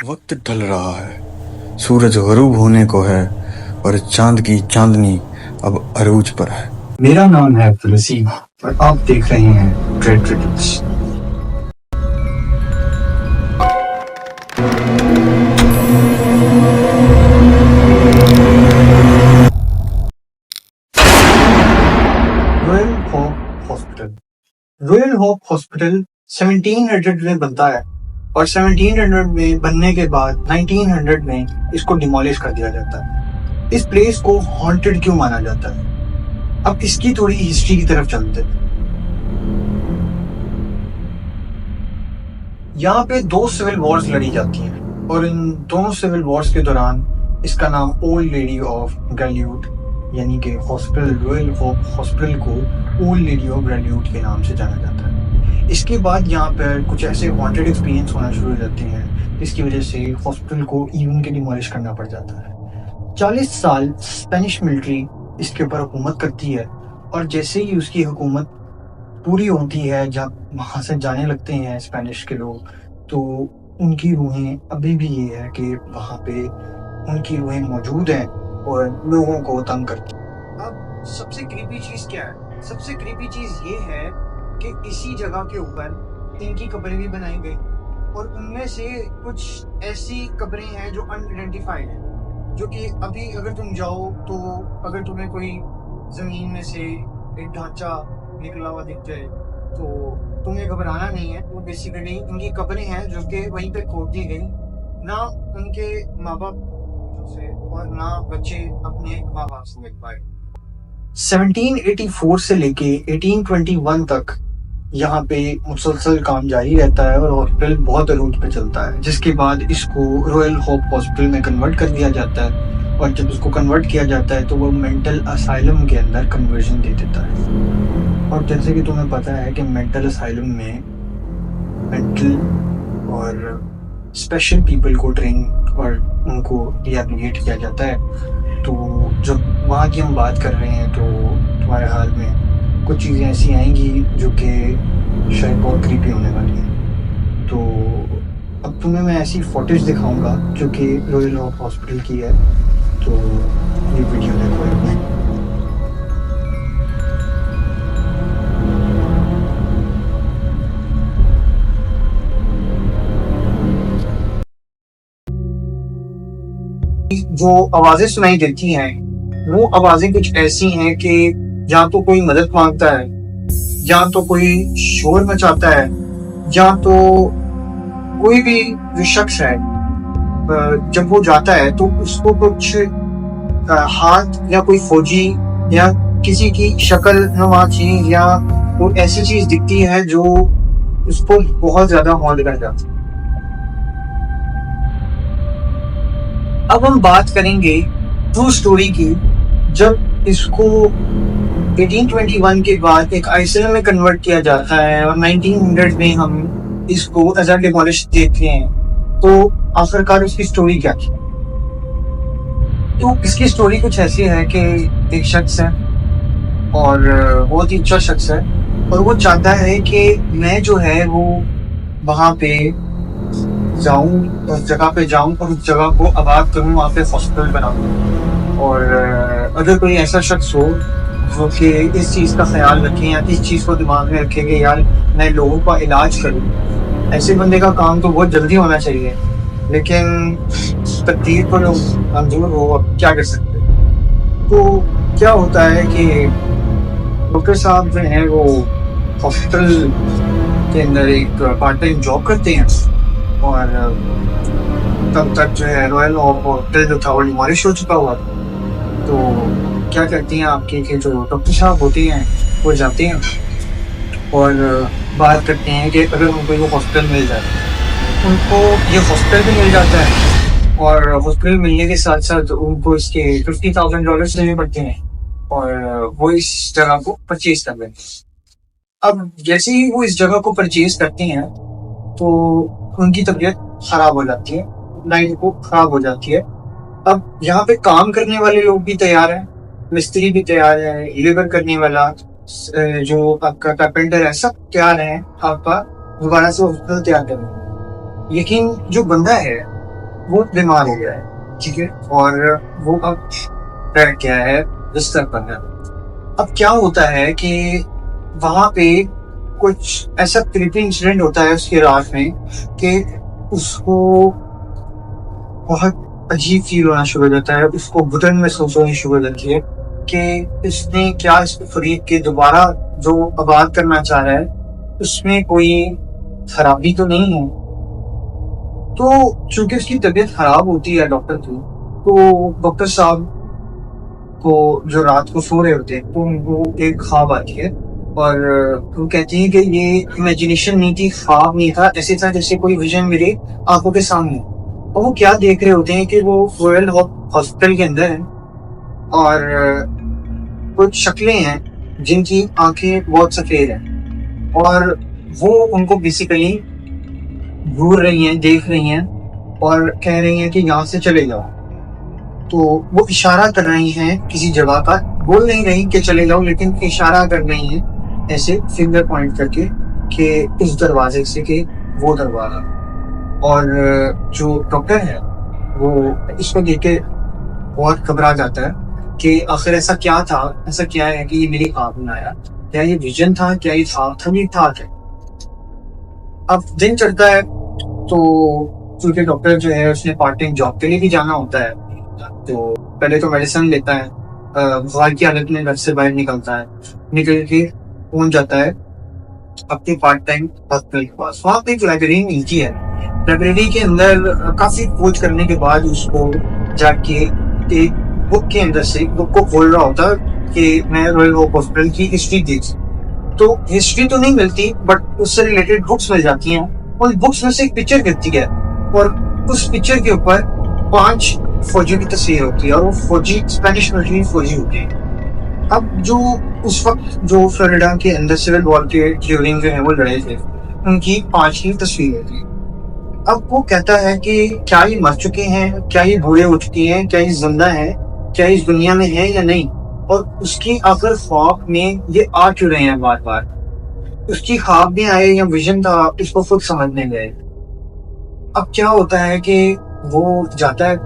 वक्त ढल रहा है, सूरज गरूब होने को है और चांद की चांदनी अब अरूज पर है। मेरा नाम है तुलसी और आप देख रहे हैं trade critics. Royal hope hospital. Royal hope hospital 1700 में बनता है और 1700 में बनने के बाद 1900 में इसको डिमोलिश कर दिया जाता है। इस प्लेस को हॉन्टेड क्यों माना जाता है? अब इसकी थोड़ी हिस्ट्री की तरफ चलते हैं। यहाँ पे 2 सिविल वॉर्स लड़ी जाती हैं और इन दोनों सिविल वॉर्स के दौरान इसका नाम ओल्ड लेडी ऑफ ग्रेल्यूट यानी कि हॉस्पिटल रॉयल होप हॉस्पिटल को ओल्ड लेडी ऑफ ग्रेल्यूट के नाम से जाना जाता है। इसके बाद यहाँ पर कुछ ऐसे हॉन्टेड एक्सपीरियंस होना शुरू हो जाते हैं जिसकी वजह से हॉस्पिटल को इवन के डिमोलिश करना पड़ जाता है। 40 साल स्पेनिश मिलिट्री इसके ऊपर हुकूमत करती है और जैसे ही उसकी हुकूमत पूरी होती है, जब वहाँ से जाने लगते हैं स्पेनिश के लोग, तो उनकी रूहें अभी भी ये है कि वहाँ पे उनकी रूहें मौजूद हैं और लोगों को तंग करती हैं। अब सबसे क्रीपी चीज़ क्या है? सबसे क्रीपी चीज़ ये है कि इसी जगह के ऊपर इनकी कब्रें भी बनाई गई और उनमें से कुछ ऐसी कब्रें हैं जो अनआइडेंटिफाइड हैं, जो कि अभी अगर तुम जाओ तो अगर तुम्हें कोई ज़मीन में से एक ढांचा निकला हुआ दिख जाए तो तुम्हें घबराना नहीं है। वो बेसिकली उनकी कब्रें हैं जो कि वहीं पे खोद दी गई, ना उनके माँ बाप से और ना बच्चे अपने माँ बाप से मिल पाए। 1784 से लेके 1821 तक यहाँ पे मुसलसल काम जारी रहता है और हॉस्पिटल बहुत अरूज पे चलता है, जिसके बाद इसको रॉयल होप हॉस्पिटल में कन्वर्ट कर दिया जाता है और जब उसको कन्वर्ट किया जाता है तो वो मेंटल असाइलम के अंदर कन्वर्जन दे देता है। और जैसे कि तुम्हें पता है कि मेंटल असाइलम में मेंटल और स्पेशल पीपल को ट्रेन और उनको रिहैबिलिटेट किया जाता है। तो जब वहाँ की हम बात कर रहे हैं तो तुम्हारे हाल में कुछ चीज़ें ऐसी आएंगी जो कि शायद बहुत क्रीपी होने वाली हैं। तो अब तुम्हें मैं ऐसी फुटेज दिखाऊंगा जो कि रॉयल होप हॉस्पिटल की है, तो ये वीडियो देखो। जो आवाजें सुनाई देती हैं वो आवाजें कुछ ऐसी हैं कि या तो कोई मदद मांगता है, या तो कोई शोर मचाता है, या तो कोई भी जो शख्स है जब वो जाता है तो उसको कुछ हाथ या कोई फौजी या किसी की शक्ल नुमा चीज या कोई ऐसी चीज दिखती है जो उसको बहुत ज्यादा हौंड कर जाती है। अब हम बात करेंगे ट्रू स्टोरी की। जब इसको 1821 के बाद एक आइसोलेशन में कन्वर्ट किया जाता है और 1900 में हम इसको एज अ डिमोलिश देखते हैं, तो आखिरकार उसकी स्टोरी क्या थी? तो इसकी स्टोरी कुछ ऐसी है कि एक शख्स है और बहुत ही अच्छा शख्स है और वो चाहता है कि मैं जो है वो वहाँ पे जाऊं, उस जगह पे जाऊं और उस जगह को आबाद करूं, वहाँ पे हॉस्पिटल बनाऊं। और अगर कोई ऐसा शख्स हो जो कि इस चीज़ का ख्याल रखे या इस चीज़ को दिमाग में रखे कि यार मैं लोगों का इलाज करूं, ऐसे बंदे का काम तो बहुत जल्दी होना चाहिए, लेकिन तकदीर को लोग मंजूर हो, अब क्या कर सकते। तो क्या होता है कि डॉक्टर साहब जो हैं वो हॉस्पिटल के अंदर एक पार्ट टाइम जॉब करते हैं और तब तक जो है रॉयल हॉस्पिटल जो था वो डिमोलिश हो चुका हुआ। तो क्या करती हैं आपके कि जो डॉक्टर साहब होते हैं वो जाते हैं और बात करते हैं कि अगर उनको ये हॉस्पिटल मिल जाए, उनको ये हॉस्पिटल भी मिल जाता है और हॉस्पिटल मिलने के साथ साथ उनको इसके $50,000 देने पड़ते हैं और वो इस जगह को परचेज कर लेते हैं। अब जैसे ही वो इस जगह को परचेज करते हैं तो उनकी तबीयत खराब हो जाती है, लाइफ को खराब हो जाती है। अब यहाँ पे काम करने वाले लोग भी तैयार हैं, मिस्त्री भी तैयार है, लेबर करने वाला जो आपका कारपेंटर है, सब तैयार है आपका दोबारा से हॉस्पिटल तैयार करने। लेकिन जो बंदा है वो बीमार हो गया है, ठीक है, और वो अब बैठ गया है बिस्तर पर है। अब क्या होता है कि वहां पे कुछ ऐसा क्रीपी इंसिडेंट होता है उसकी रात में कि उसको बहुत अजीब फील होना शुरू हो जाता है, उसको घुटन महसूस होनी शुरू हो जाती है कि इसने क्या इस फरीद के दोबारा जो आबाद करना चाह रहा है उसमें कोई खराबी तो नहीं है। तो चूंकि उसकी तबीयत खराब होती है डॉक्टर की, तो डॉक्टर साहब को जो रात को सो रहे होते हैं तो उनको एक ख्वाब आती है और वो कहती है कि ये इमेजिनेशन नहीं थी, ख्वाब नहीं था, ऐसे था जैसे कोई विजन मेरे आंखों के सामने। और वो क्या देख रहे होते हैं कि वो रॉयल हॉस्पिटल के अंदर है और कुछ शक्लें हैं जिनकी आंखें बहुत सफेद हैं और वो उनको बेसिकली घूर रही हैं, देख रही हैं और कह रही हैं कि यहाँ से चले जाओ। तो वो इशारा कर रही हैं किसी जगह का, बोल नहीं रही कि चले जाओ, लेकिन इशारा कर रही हैं ऐसे फिंगर पॉइंट करके कि इस दरवाजे से कि वो दरवाजा। और जो डॉक्टर है वो इसको देख के बहुत घबरा जाता है कि आखिर ऐसा क्या था, ऐसा क्या है कि ये मेरी ख्वाब में आया, क्या ये विजन था, क्या ये ख्वाब था, ये था क्या। अब दिन चढ़ता है तो क्योंकि डॉक्टर जो है उसने पार्ट टाइम जॉब के लिए भी जाना होता है, तो पहले तो मेडिसिन लेता है, बुखार की हालत में घर से बाहर निकलता है, निकल के पहुंच जाता है अपने पार्ट टाइम हॉस्पिटल के पास। वहाँ पे एक लाइब्रेरी मिलती है, लाइब्रेरी के अंदर काफी खोज करने के बाद उसको जाके एक बुक के अंदर से बुक को खोल रहा होता है कि मैं रॉयल होप हॉस्पिटल की हिस्ट्री देख। तो हिस्ट्री तो नहीं मिलती बट उससे रिलेटेड बुक्स मिल जाती हैं। उन बुक्स में से एक पिक्चर गिरती है और उस पिक्चर के ऊपर 5 फौजियों की तस्वीर होती है और वो फौजी स्पेनिश मिलिट्री फौजी होते हैं। अब जो उस वक्त जो फ्लोरिडा के अंदर सिविल वॉर के ड्यूरिंग जो है वो लड़े थे, उनकी 5 की तस्वीर होती है। अब वो कहता है कि क्या ये मर चुके हैं, क्या ये बूढ़े हो चुके हैं, क्या ये जिंदा है, क्या इस दुनिया में है या नहीं। और उसकी आखिर ख्वाब में ये आ क्यों रहे हैं बार बार, उसकी ख्वाब में आए या विजन था, इसको खुद समझने गए। अब क्या होता है कि वो जाता है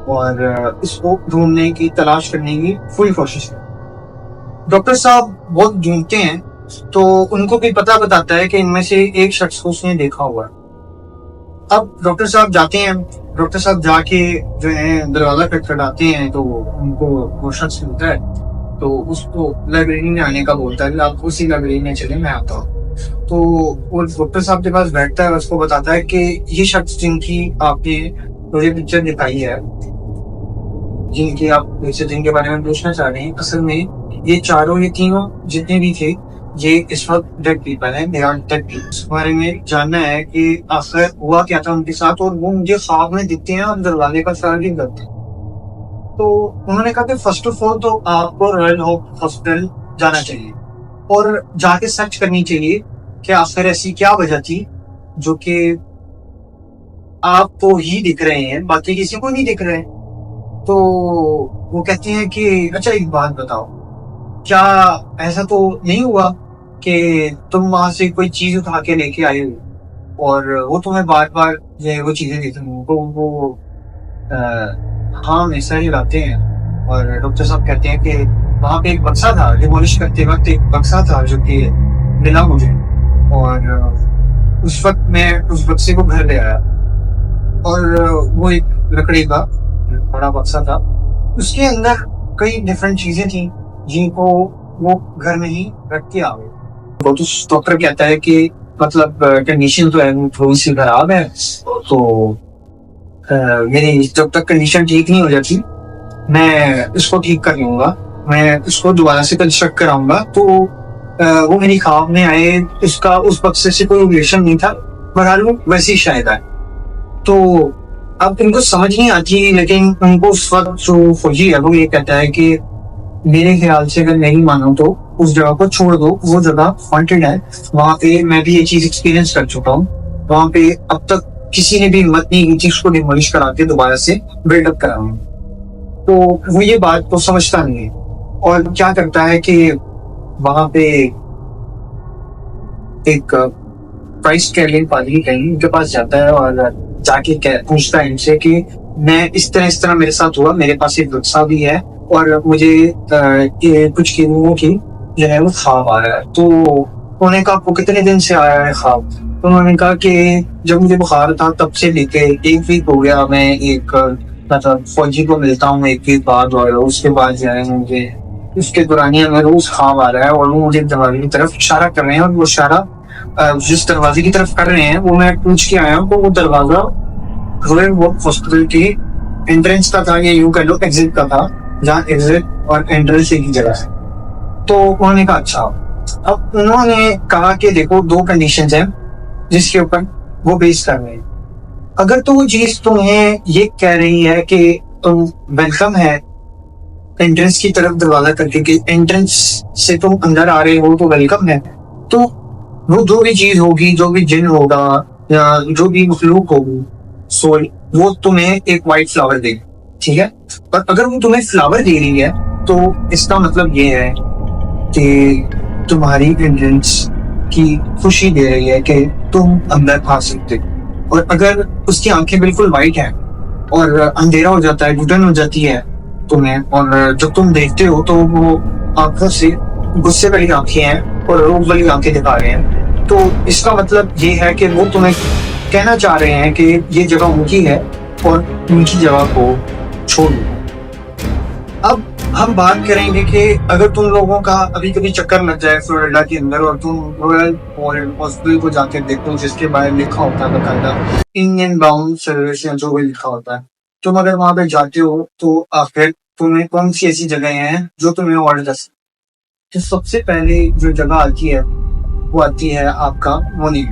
और इसको ढूंढने की, तलाश करने की पूरी कोशिश है। डॉक्टर साहब बहुत ढूंढते हैं तो उनको भी पता बताता है कि इनमें से एक शख्स को उसने देखा हुआ है। अब डॉक्टर साहब जाते हैं, डॉक्टर साहब जाके जो है दरवाजा खटखटाते हैं तो उनको वो शख्स मिलता है, तो उसको लाइब्रेरी में आने का बोलता है, आप उसी लाइब्रेरी में चले, मैं आता हूँ। तो वो डॉक्टर साहब के पास बैठता है, उसको बताता है कि ये शख्स जिनकी आपने मुझे पिक्चर दिखाई है, जिनकी आप जिनके बारे में पूछना चाह रहे हैं, असल में ये चारों, ये तीनों जितने भी थे, ये इस वक्त डेड पीपल है, दे आर डेड पीपल। इस बारे में जानना है कि आखिर हुआ क्या था उनके साथ, और वो मुझे ख्वाब में दिखते हैं और दरवाजे का सवाल भी करते हैं। तो उन्होंने कहा कि फर्स्ट ऑफ ऑल तो आपको रॉयल होप हॉस्पिटल जाना चाहिए और जाके सर्च करनी चाहिए कि आखिर ऐसी क्या वजह थी जो कि आपको ही दिख रहे हैं, बाकी किसी को नहीं दिख रहे। तो वो कहते हैं कि अच्छा एक बात बताओ, क्या ऐसा तो नहीं हुआ कि तुम वहां से कोई चीज उठा के लेके आए हो और वो तुम्हें बार बार वो चीजें दिख रही हो? तो वो हाँ हमेशा ही लाते हैं। और डॉक्टर साहब कहते हैं कि वहां पे एक बक्सा था, डिमोलिश करते वक्त एक बक्सा था जो कि मिला मुझे, और उस वक्त मैं उस बक्से को घर ले आया और वो एक लकड़ी का बड़ा बक्सा था, उसके अंदर कई डिफरेंट चीजें थी जिनको वो घर में ही रख के आ गए। वो तो डॉक्टर कहता है कि मतलब कंडीशन तो है थोड़ी सी खराब है, तो मेरी जब तक कंडीशन ठीक नहीं हो जाती मैं इसको ठीक कर लूंगा, मैं इसको दोबारा से कंस्ट्रक्ट कराऊंगा। तो वो मेरी ख्वाब में आए, इसका उस बक्से से कोई रिलेशन नहीं था, बहरहाल वो वैसे ही शायद आए। तो अब इनको समझ नहीं आती, लेकिन उनको उस वक्त जो फौजी है वो ये कहता है कि मेरे ख्याल से अगर नहीं मानो तो उस जगह को छोड़ दो, वो जगह हॉन्टेड है, वहां पे मैं भी ये चीज एक्सपीरियंस कर चुका हूँ, वहां पे अब तक किसी ने भी हिम्मत नहीं की चीज को डिमोलिश करा के दोबारा से बिल्डअप कराऊंगा। तो वो ये बात तो समझता नहीं है और क्या करता है कि वहां पे एक प्राइस कैलियन पादरी कहीं उनके पास जाता है और जाके पूछता है इनसे कि मैं इस तरह मेरे साथ हुआ, मेरे पास एक बच्चा भी है और मुझे ये कुछ दिनों की जो है वो ख्वाब आ रहा है। तो उन्होंने कहा आपको कितने दिन से आया है ख्वाब? तो उन्होंने कहा कि जब मुझे बुखार था तब से लेके 1 वीक हो गया, मैं एक मतलब फौजी को मिलता हूँ 1 वीक बाद, और उसके बाद जो है मुझे उसके दौरानिया में रोज ख्वाब आ रहा है और वो मुझे दरवाजे की तरफ इशारा कर रहे हैं, और वो इशारा जिस दरवाजे की तरफ कर रहे हैं वो मैं पूछ के आया हूँ, तो वो दरवाजा वो हॉस्पिटल के एंट्रेंस का था, या यूं कह लो एग्जिट का था, जहाँ एग्जिट और एंट्रेंस एक ही जगह है। तो उन्होंने कहा अच्छा। अब उन्होंने कहा कि देखो 2 कंडीशंस हैं जिसके ऊपर वो बेस कर रहे हैं। अगर तो वो चीज तुम्हें ये कह रही है कि तुम वेलकम है एंट्रेंस की तरफ दरवाजा करके, कि एंट्रेंस से तुम अंदर आ रहे हो तो वेलकम है, तो वो जो भी चीज होगी, जो भी जिन होगा या जो भी मखलूक होगी सोल, वो तुम्हें एक वाइट फ्लावर देगी, ठीक है। पर अगर वो तुम्हें फ्लावर दे रही है तो इसका मतलब ये है कि तुम्हारी एंट्रेंस की खुशी दे रही है कि तुम अंदर आ सकते हो। और अगर उसकी आंखें बिल्कुल वाइट हैं और अंधेरा हो जाता है, घुटन हो जाती है तुम्हें, और जब तुम देखते हो तो वो आंखों से गुस्से वाली आंखें हैं और रोग वाली आंखें दिखा रहे हैं, तो इसका मतलब ये है कि वो तुम्हें कहना चाह रहे हैं कि ये जगह उनकी है और उनकी जगह को छोड़ दो। अब हम बात करेंगे कि अगर तुम लोगों का अभी कभी चक्कर लग जाए फ्लोरिडा के अंदर और तुम रॉयल हॉस्पिटल को जाके देखो, जिसके बारे में लिखा होता है बकायदा इंडियन बाउंड सर्विस या जो भी लिखा होता है, तुम अगर वहां पे जाते हो तो आखिर तुम्हें कौन सी ऐसी जगह हैं जो तुम्हें ऑर्डर कर सकते। तो सबसे पहले जो जगह आती है वो आती है आपका मोनी।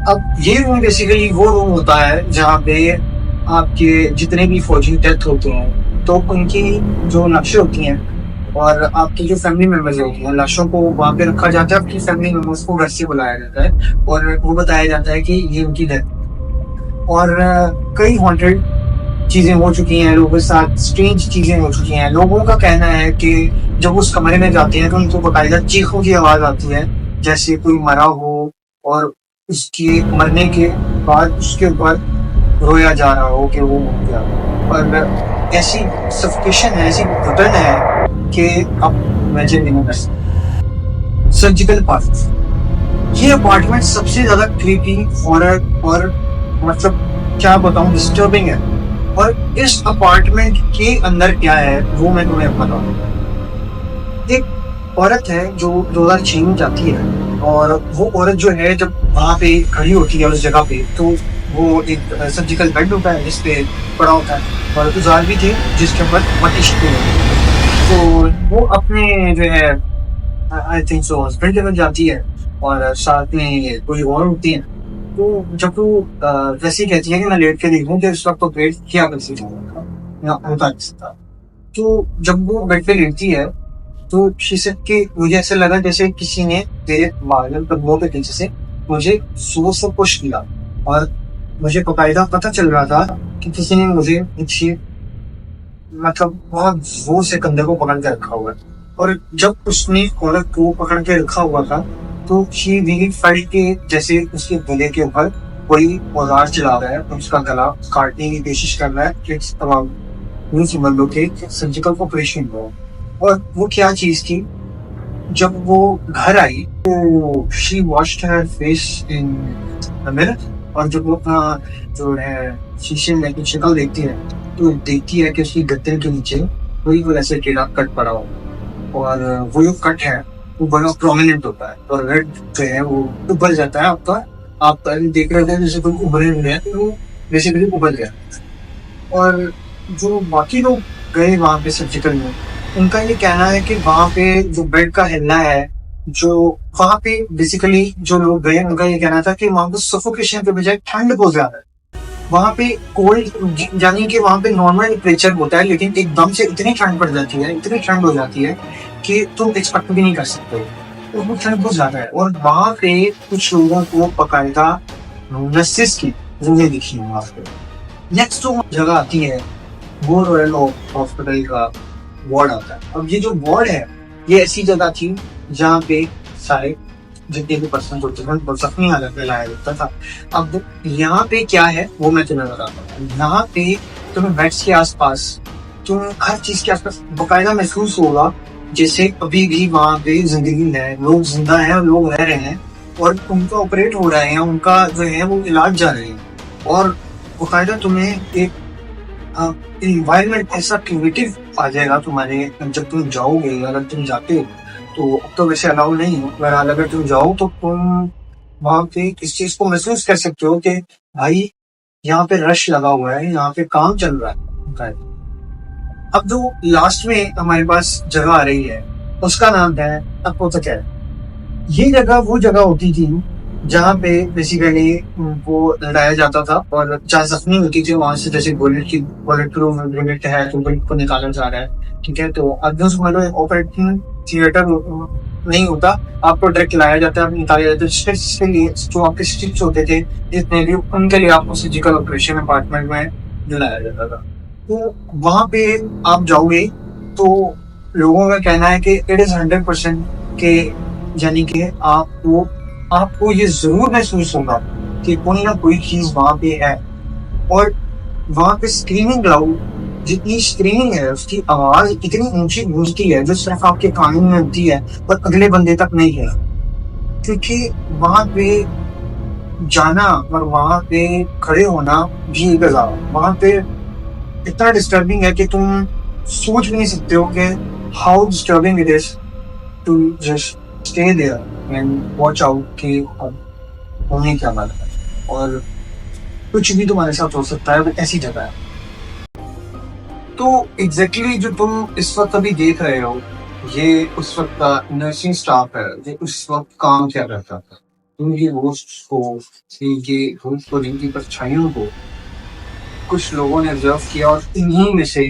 अब ये रूम बेसिकली वो रूम होता है जहाँ पे आपके जितने भी फौजी डेथ होते हैं तो उनकी जो लाशें होती हैं और आपके जो फैमिली मेंबर्स होती हैं, लाशों को वहाँ पे रखा जाता है, अपनी फैमिली मेंबर्स को घर से बुलाया जाता है और वो बताया जाता है कि ये उनकी डेथ। और कई हॉन्टेड चीजें हो चुकी हैं लोगों के साथ, स्ट्रेंज चीजें हो चुकी हैं। लोगों का कहना है कि जब उस कमरे में जाते हैं तो उनको बकायदा चीखों की आवाज आती है, जैसे कोई मरा हो और उसके मरने के बाद उसके ऊपर रोया जा रहा हो कि वो मर गया। और ऐसी सफोकेशन है, ऐसी घुटन है कि आप इमेजिन नहीं कर सकते। सर्जिकल पार्ट, ये अपार्टमेंट सबसे ज्यादा क्रीपी, हॉरर और मतलब क्या बताऊं, डिस्टर्बिंग है। और इस अपार्टमेंट के अंदर क्या है वो मैं तुम्हें बताऊं। एक औरत है जो 2006 में जाती है और वो औरत जो है जब वहां पे खड़ी होती है उस जगह पे, तो वो एक सर्जिकल बेड होता है जिसपे पड़ा होता है और गुजार भी थे जिसके ऊपर पट्टी होती है। तो वो अपने जो है आई थिंक सो हस्बैंड के पास जाती है और साथ में कोई और होती है। तो जब वो वैसे ही कहती है कि मैं लेट के देखूं कि इस वक्त तो पेट क्या कर सकता या होता नहीं सकता। तो जब वो बेड पे लेटती है तो शीशे के मुझे ऐसा लगा जैसे किसी ने मेरे बालों पर मुंह पे पीछे से मुझे जोर से पुश किया और मुझे बकायदा पता चल रहा था कि किसी ने मुझे पीछे मतलब बहुत जोर से कंधे को पकड़ के रखा हुआ है। और जब उसने औरत को पकड़ के रखा हुआ था तो शी रियली फेल्ट के जैसे उसके गले के ऊपर कोई औजार चला रहा है, उसका गला काटने की कोशिश कर रहा है। तमाम समझ लो कि सर्जिकल ऑपरेशन हुआ। और वो क्या चीज थी, जब वो घर आई तो she washed her face in the mirror, और जब वो अपना जो है शीशे में अपनी शक्ल देखती है तो देखती है कि उसकी गद्दे के नीचे कोई ऐसे टेढ़ा कट पड़ा हो, और वो जो कट है वो बड़ा प्रोमिनेंट होता है और रेड जो है वो उबल जाता है आपका। आप देख रहे थे जैसे कोई उभरे हुए हैं, तो बेसिकली उबल गया। और जो बाकी लोग गए वहां पे सर्जिकल में, उनका ये कहना है कि वहां पे जो बेड का हिलना है, जो वहां पे बेसिकली जो लोग गए उनका ये कहना था कि वहां पे सफोकेशन के बजाय ठंड बहुत ज्यादा है। वहां पे कोल्ड यानी कि वहां पे नॉर्मल टेम्परेचर होता है, लेकिन एकदम से इतनी ठंड पड़ जाती है, इतनी ठंड हो जाती है कि तुम एक्सपेक्ट भी नहीं कर सकते। तो वो ठंड बहुत ज्यादा है। और वहां पे कुछ लोगों को बकायदा नर्सिस की जिंदगी दिखी वहां पे। नेक्स्ट जो जगह आती है वो रॉयल हॉस्पिटल का वार्ड आता है। अब ये जो वार्ड है ये ऐसी जगह थी जहाँ पे सारे जितने भी पर्सन होते हैं वो जख्मी हालत में लाया जाता था। अब यहाँ पे क्या है वो मैं तुम्हें बताता हूँ। यहाँ पे तुम्हें बेड्स के आसपास, तुम हर चीज के आसपास बाकायदा महसूस होगा जैसे अभी भी वहाँ पे जिंदगी है, लोग जिंदा हैं, लोग रह रहे हैं और उनका ऑपरेट हो रहा है या उनका जो है वो इलाज जा रहे हैं। और बाकायदा तुम्हें एक इन्वायरमेंट ऐसा क्रिएटिव आ जाएगा तुम्हारे, जब तुम जाओगे। अगर तुम जाते हो तो अब तो वैसे अलाउ नहीं है, बहरहाल अगर तुम जाओ तो तुम वहां पे इस चीज को महसूस कर सकते हो कि भाई यहाँ पे रश लगा हुआ है, यहाँ पे काम चल रहा है। अब जो लास्ट में हमारे पास जगह आ रही है उसका नाम है अपोथेकेरी। ये जगह वो जगह होती थी जहाँ पे बेसिकली वो लड़ाया जाता था और जहाँ जख्मी होती थी वहां से, जैसे बुलेट प्रूफ बुलेट है तो बुलेट को निकाला जा रहा है, ठीक है। तो अब जो समझ लो ऑपरेटिंग थिएटर नहीं होता, आपको डायरेक्ट लाया जाता है, निकाला जाता है। स्टिच के लिए जो आपके स्टिच होते थे जितने भी, उनके लिए आपको सर्जिकल ऑपरेशन अपार्टमेंट में लाया जाता था। तो वहां पे आप जाओगे तो लोगों का कहना है कि इट इज 100% के, यानी कि आपको ये जरूर महसूस होगा कि कोई ना कोई चीज वहां पे है। और वहां पे स्क्रीनिंग लाउड, जितनी स्क्रीनिंग है उसकी आवाज इतनी ऊंची गूंजती है जो सिर्फ आपके कानों में होती है पर अगले बंदे तक नहीं है, क्योंकि वहां पे जाना और वहां पे खड़े होना भी एक अजाब, वहां पे इतना डिस्टर्बिंग है कि तुम सोच भी नहीं सकते हो कि how disturbing it is to just stay there and watch out कि होने क्या वाला है और कुछ भी तुम्हारे साथ हो सकता है। ऐसी जगह है। तो एग्जैक्टली जो तुम इस वक्त अभी देख रहे हो ये उस वक्त का नर्सिंग स्टाफ है, ये उस वक्त काम क्या करता था। उनकी होस्ट को, इनकी होस्ट को, जिनकी परछाइयों को कुछ लोगों ने ऑब्जर्व किया और इन्हीं में से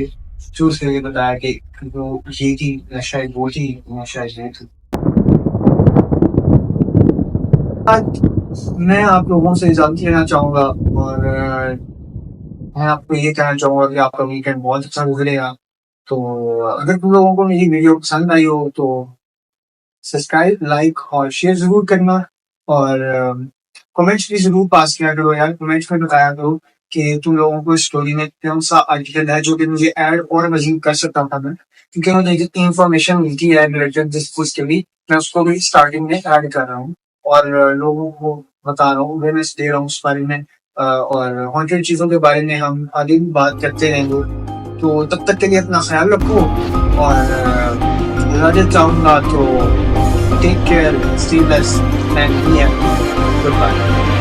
चूज करके बताया कि वो ये थी, शायद वो थी, शायद ये थी। आज मैं आप लोगों से इजाजत लेना चाहूंगा और मैं आपको ये कहना चाहूंगा कि आपका वीकेंड बहुत अच्छा गुजरेगा। तो अगर तुम लोगों को मेरी वीडियो पसंद आई हो तो सब्सक्राइब, लाइक और शेयर जरूर करना और कमेंट्स भी जरूर पास किया करो यार। कमेंट्स में बताया करो कि तुम लोगों को स्टोरी में कौन सा आर्टिकल है जो कि मुझे ऐड और मजीद कर सकता था मैं, क्योंकि मुझे जितनी इंफॉर्मेशन मिलती है रिलेटेड जिस चीज के भी, मैं उसको भी स्टार्टिंग में ऐड कर रहा हूँ और लोगों को बता रहा हूँ, अवेयरनेस दे रहा हूँ उस बारे में। और हॉन्टेड चीज़ों के बारे में हम आगे भी बात करते रहेंगे। तो तब तक के लिए अपना ख्याल रखो और इजाज़त चाहूँगा। तो take care, stay blessed and good bye.